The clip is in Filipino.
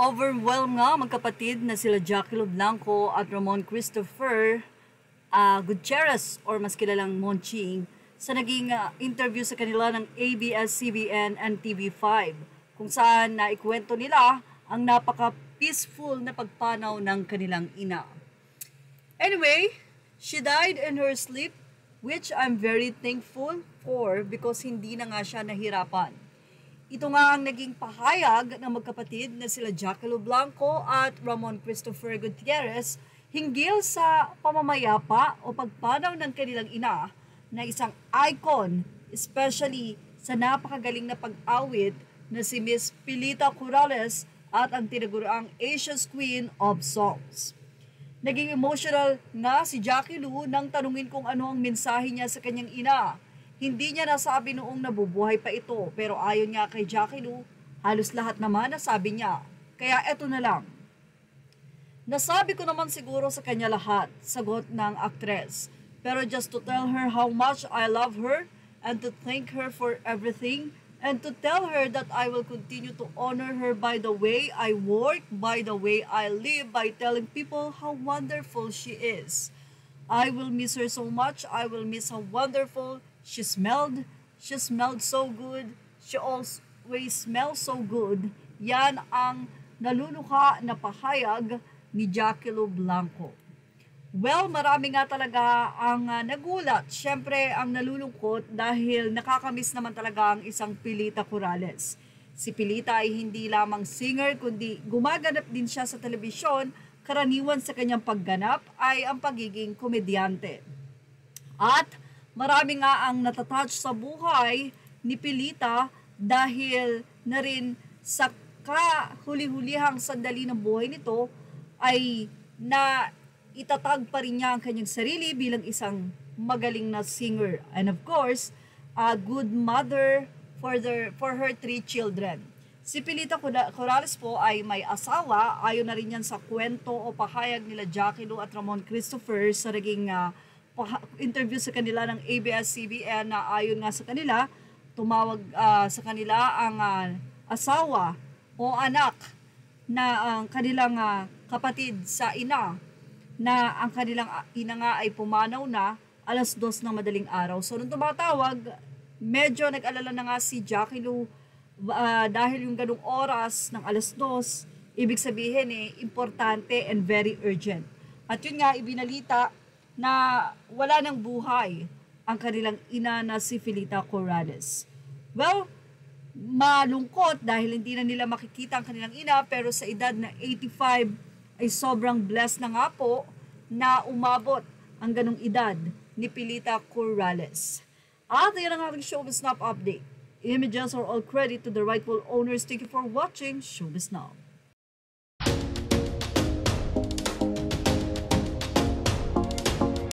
Na-overwhelm nga magkapatid na sila Jackie Lo Blanco at Ramon Christopher Gutierrez or mas kilalang Monching sa naging interview sa kanila ng ABS-CBN and TV5 kung saan naikwento nila ang napaka-peaceful na pagpanaw ng kanilang ina. Anyway, she died in her sleep, which I'm very thankful for because hindi na nga siya nahirapan. Ito nga ang naging pahayag ng magkapatid na sila Jackie Lo Blanco at Ramon Christopher Gutierrez hinggil sa pamamayapa o pagpanaw ng kanilang ina na isang icon, especially sa napakagaling na pag-awit na si Miss Pilita Corrales at ang tinaguriang Asia's Queen of Songs. Naging emotional nga si Jackie Lo nang tanungin kung ano ang mensahe niya sa kanyang ina. Hindi niya nasabi noong nabubuhay pa ito, pero ayon nga kay Jackie Lo, halos lahat naman nasabi niya. Kaya eto na lang. Nasabi ko naman siguro sa kanya lahat, sagot ng aktres. Pero just to tell her how much I love her and to thank her for everything and to tell her that I will continue to honor her by the way I work, by the way I live, by telling people how wonderful she is. I will miss her so much. I will miss how wonderful she smelled so good. She always smells so good. Yan ang naluluha na pahayag ni Jackie Lo Blanco. Well, marami nga talaga ang nagulat. Siyempre, ang nalulungkot dahil nakakamiss naman talaga ang isang Pilita Corrales. Si Pilita ay hindi lamang singer, kundi gumaganap din siya sa telebisyon. Karaniwan sa kanyang pagganap ay ang pagiging komedyante. At marami nga ang natatouch sa buhay ni Pilita dahil na rin sa kahuli-hulihang sandali ng buhay nito ay na itatag pa rin niya ang kanyang sarili bilang isang magaling na singer. And of course, a good mother for her 3 children. Si Pilita Corrales po ay may asawa. Ayon na rin yan sa kwento o pahayag nila Jackie Lo at Ramon Christopher sa naging interview sa kanila ng ABS-CBN na ayon nga sa kanila, tumawag sa kanila ang asawa o anak na ang kanilang kapatid sa ina na ang kanilang ina nga ay pumanaw na 2:00 ng madaling araw. So nung tumatawag, medyo nag-alala na nga si Jackie Lo dahil yung ganung oras ng 2:00, ibig sabihin importante and very urgent. At yun nga, ibinalita na wala ng buhay ang kanilang ina na si Pilita Corrales. Well, malungkot dahil hindi na nila makikita ang kanilang ina, pero sa edad na 85 ay sobrang blessed na nga po na umabot ang ganung edad ni Pilita Corrales. At yan ang aking Showbiz Now update. Images are all credit to the rightful owners. Thank you for watching Showbiz Now.